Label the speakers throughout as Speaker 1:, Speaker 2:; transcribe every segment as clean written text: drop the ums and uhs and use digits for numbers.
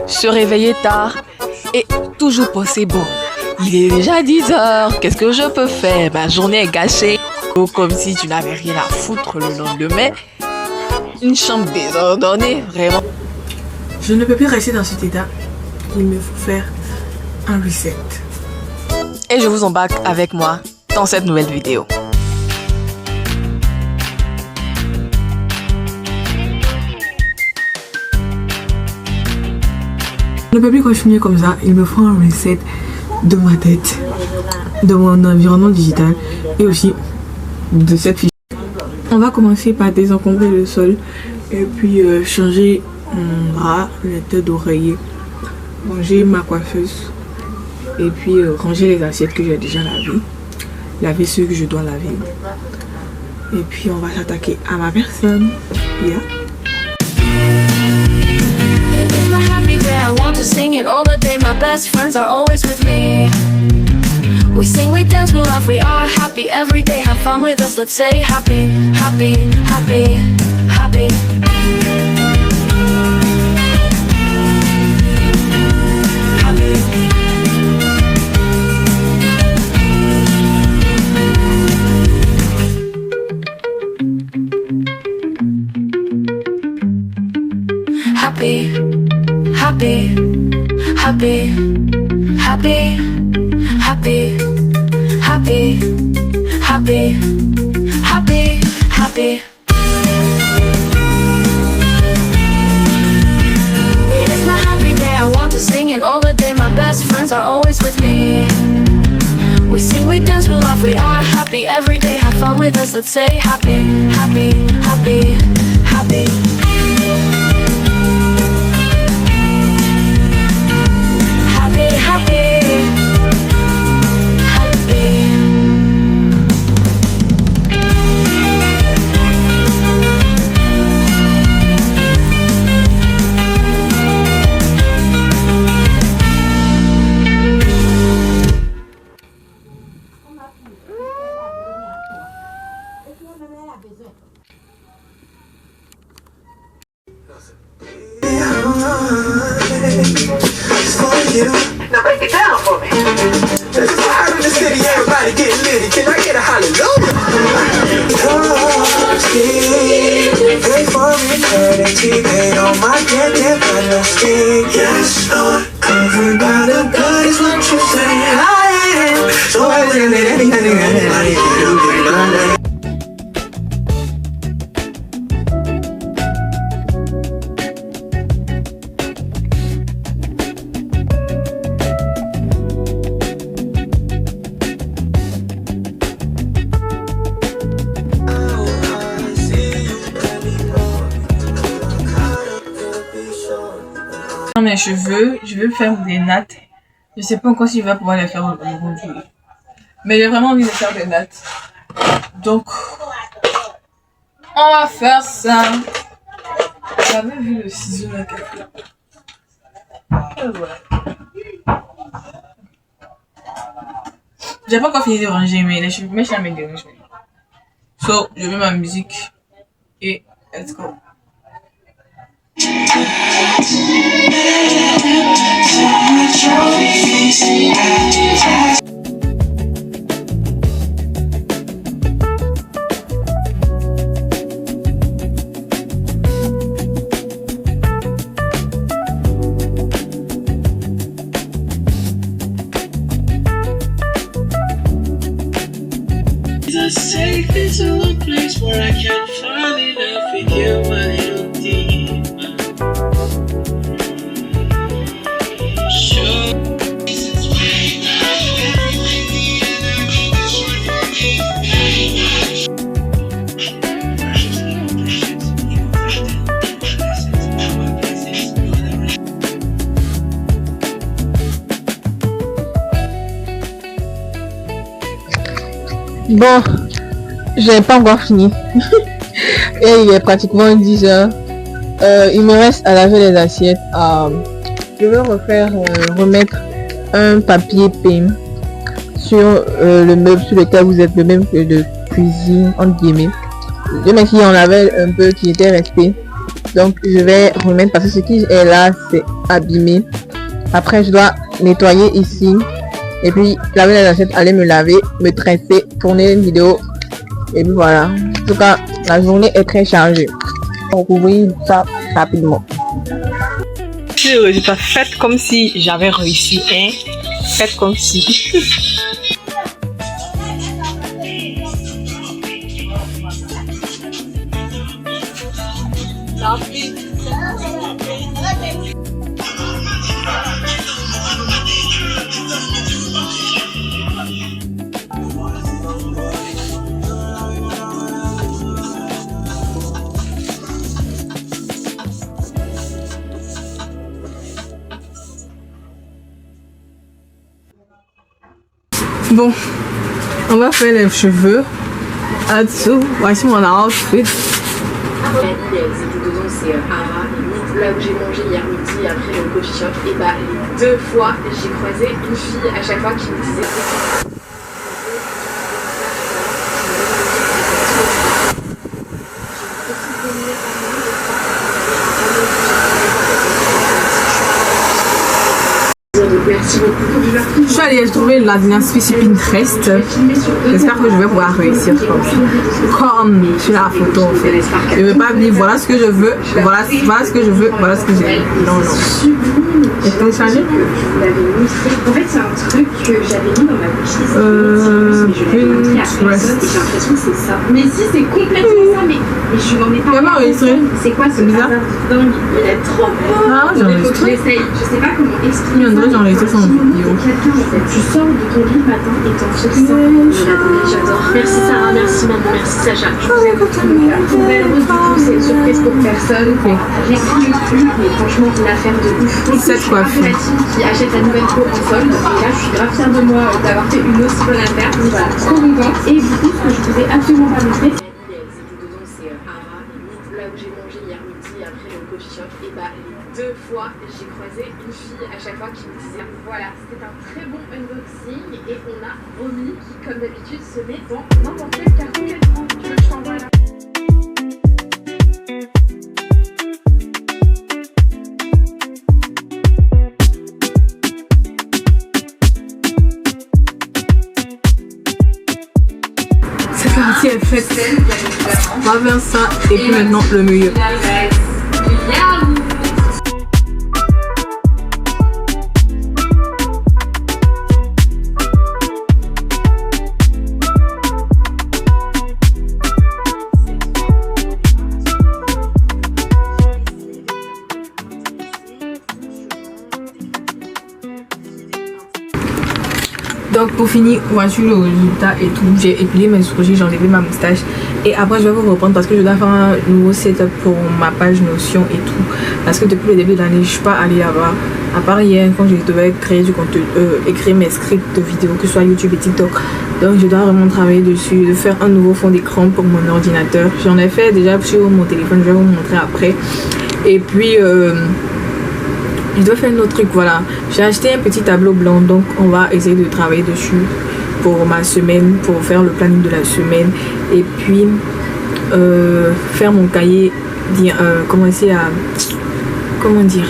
Speaker 1: se réveiller tard et toujours penser bon. Il est déjà 10 heures, qu'est-ce que je peux faire? Ma journée est gâchée. Comme si tu n'avais rien à foutre le lendemain. Une chambre désordonnée, vraiment.
Speaker 2: Je ne peux plus rester dans cet état. Il me faut faire un reset.
Speaker 1: Et je vous embarque avec moi dans cette nouvelle vidéo.
Speaker 2: Je ne peux plus continuer comme ça. Il me faut un reset de ma tête, de mon environnement digital et aussi de cette fiche. On va commencer par désencombrer le sol et puis changer mon drap, les têtes d'oreiller, ranger ma coiffeuse et puis ranger les assiettes que j'ai déjà lavées, laver ceux que je dois laver. Et puis on va s'attaquer à ma personne. Yeah.
Speaker 3: I want to sing it all the day. My best friends are always with me. We sing, we dance, we laugh, we are happy every day. Have fun with us, let's say happy, happy, happy, happy. Happy, happy, happy, happy, happy, happy, happy, happy, happy. It's my happy day, I want to sing it all the day. My best friends are always with me. We sing, we dance, we laugh, we are happy every day. Have fun with us, let's say happy, happy, happy, happy.
Speaker 4: Now break it down for me. This is hot in the city, everybody getting litty. Can I get a hallelujah? Pay for eternity, paid on my debt, but no sting. Yes, Lord, covered by the blood is what you say I am. So I will let anything anybody do in my name.
Speaker 2: Mes cheveux, je veux faire des nattes. Je sais pas encore si je vais pouvoir les faire aujourd'hui, mais j'ai vraiment envie de faire des nattes, donc on va faire ça. J'avais vu le ciseau là quelque part. J'ai pas encore fini de ranger, mais les cheveux, mes cheveux me dérangent. So je mets ma musique et let's go.
Speaker 5: The safest little place where I can fall in love with you, my little demon. Sure.
Speaker 6: Bon, j'ai pas encore fini. Et il est pratiquement 10 heures. Il me reste à laver les assiettes. Je vais remettre un papier peint sur le meuble sur lequel vous êtes, le même que de cuisine entre guillemets. Je me suis en avait un peu qui était resté. Donc je vais remettre parce que ce qui est là c'est abîmé. Après je dois nettoyer ici. Et puis laver les assiettes, aller me laver, me tresser, tourner une vidéo. Et puis voilà. En tout cas, la journée est très chargée. On couvrir ça rapidement.
Speaker 2: Le résultat, faites comme si j'avais réussi, hein. Faites comme si. Bon, on va faire les cheveux. En dessous, voici mon outfit.
Speaker 7: C'était dedans, c'est Ara, là où j'ai mangé hier midi après le coffee shop. Et bah, les 2 fois, j'ai croisé une fille à chaque fois qui me disait. Merci beaucoup.
Speaker 2: Je suis allée trouver la dynastie sur Pinterest. J'espère que je vais pouvoir réussir comme sur la photo en fait. Je ne vais pas dire voilà ce que je veux, voilà ce que je veux, voilà ce que j'ai. Non, non. Est-ce que ça
Speaker 7: En fait, c'est un truc que j'avais mis dans ma wishlist. Pinterest. J'ai l'impression que c'est ça. Mais si, c'est complètement ça. Mais je n'en ai pas enregistré. C'est quoi ce bizarre dingue? Il est trop beau.
Speaker 2: Ah, j'ai enregistré.
Speaker 7: Je sais pas comment expliquer.
Speaker 2: J'ai enregistré son vidéo.
Speaker 7: Quelqu'un en fait, tu sors de ton lit le matin et t'en fais. J'adore. Merci Sarah, merci maman, merci Sacha. Je vous aime beaucoup. Nouvelle rose, du coup, c'est une surprise pour personne. J'ai pris le truc, mais franchement, une affaire de ouf.
Speaker 2: Cette coiffure.
Speaker 7: Qui achète la nouvelle peau en solde. Et là, je suis grave fière de moi d'avoir fait une aussi bonne affaire. Donc voilà, trop contente. Et du coup, ce que je vous ai absolument pas montré, c'est Ara, là où j'ai mangé hier midi après le coffee shop. Et bah, les 2 fois, j'ai croisé une fille à chaque fois qui me disait voilà, c'était un très bon unboxing et on a Romy qui, comme d'habitude, se met dans n'importe quel carton qu'elle prend. Tu veux que je t'envoie là?
Speaker 2: Cette partie est faite. On va faire ça et puis maintenant le milieu. Donc pour finir, voici le résultat et tout. J'ai épilé mes sourcils, j'ai enlevé ma moustache. Et après je vais vous reprendre parce que je dois faire un nouveau setup pour ma page Notion et tout. Parce que depuis le début de l'année, je suis pas allée là-bas. À part hier quand je devais créer du contenu, écrire mes scripts de vidéos, que ce soit YouTube et TikTok. Donc je dois vraiment travailler dessus, de faire un nouveau fond d'écran pour mon ordinateur. J'en ai fait déjà sur mon téléphone, je vais vous montrer après. Et puis je dois faire un autre truc, voilà. J'ai acheté un petit tableau blanc, donc on va essayer de travailler dessus pour ma semaine, pour faire le planning de la semaine. Et puis faire mon cahier, commencer à, comment dire,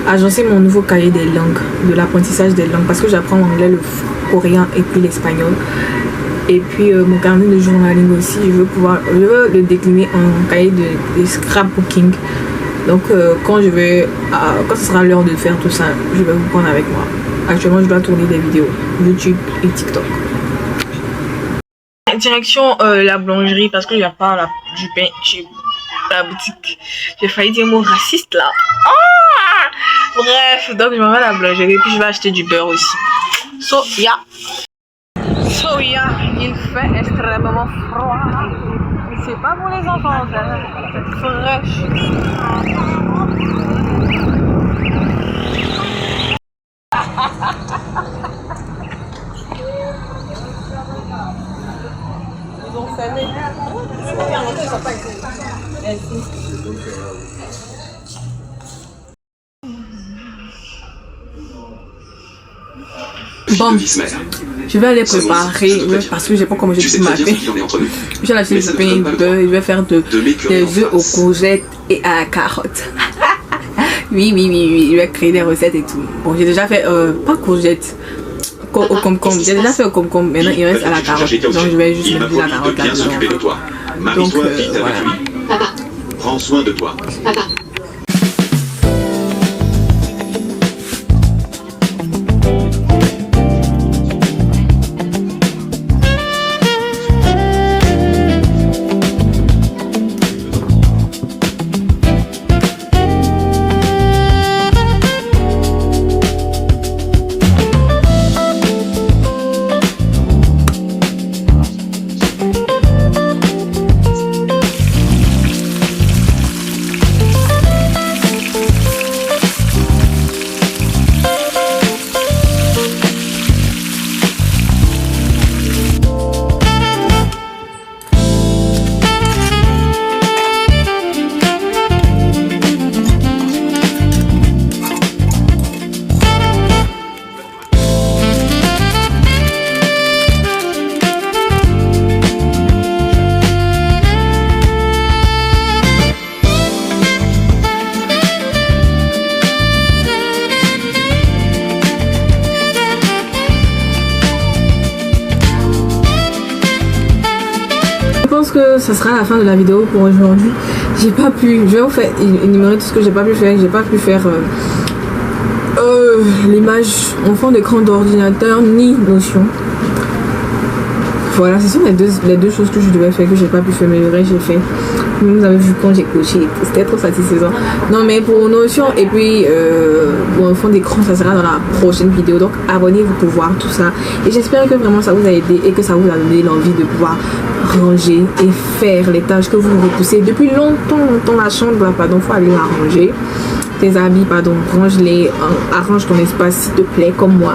Speaker 2: agencer mon nouveau cahier des langues, de l'apprentissage des langues, parce que j'apprends l'anglais, le coréen et puis l'espagnol. Et puis mon carnet de journaling aussi, je veux le décliner en cahier de scrapbooking. Donc quand ce sera l'heure de faire tout ça, je vais vous prendre avec moi. Actuellement je dois tourner des vidéos YouTube et TikTok. Direction la boulangerie parce que il n'y a pas du pain chez la boutique. J'ai failli dire un mot raciste là. Ah! Bref, donc je m'en vais à la boulangerie et puis je vais acheter du beurre aussi. So yeah, il fait extrêmement froid. C'est pas pour les enfants, c'est fraîche. Ils ont fermé. Bon, Je vais aller préparer parce que j'ai pas commencé depuis matin. Je vais acheter du pain beurre. Je vais faire des œufs aux courgettes et à la carotte. Oui. Je vais créer des recettes et tout. Bon, j'ai déjà fait pas courgettes. Au concombre. J'ai déjà fait au concombre. Maintenant, il reste à la carotte. Donc, je vais juste mettre la carotte là-dedans. Donc, voilà.
Speaker 8: Papa. Prends soin de toi. Papa.
Speaker 2: Que ça sera la fin de la vidéo pour aujourd'hui. J'ai pas pu, je vais vous faire énumérer tout ce que j'ai pas pu faire. J'ai pas pu faire l'image en fond d'écran d'ordinateur ni Notion. Voilà, ce sont les deux choses que je devais faire que j'ai pas pu faire, mais le reste j'ai fait. Vous avez vu quand j'ai coché, c'était trop satisfaisant. Non mais pour Notion et puis en fond d'écran, ça sera dans la prochaine vidéo. Donc abonnez-vous pour voir tout ça. Et j'espère que vraiment ça vous a aidé et que ça vous a donné l'envie de pouvoir ranger et faire les tâches que vous repoussez depuis longtemps. La chambre là, pardon, faut aller la ranger. Tes habits, pardon, range-les, arrange ton espace s'il te plaît, comme moi.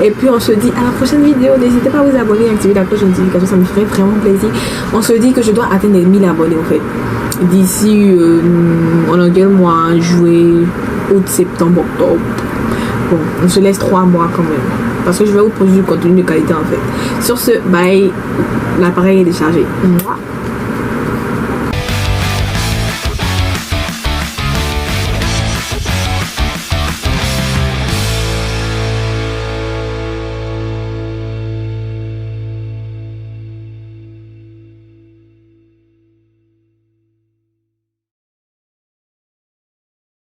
Speaker 2: Et puis on se dit à la prochaine vidéo. N'hésitez pas à vous abonner et activer la cloche de notification, ça me ferait vraiment plaisir. On se dit que je dois atteindre les 1000 abonnés en fait. D'ici, on a quel mois, juillet, août, septembre, octobre. Bon, on se laisse 3 mois quand même. Parce que je vais vous produire du contenu de qualité en fait. Sur ce, bye, l'appareil est déchargé. Mouah.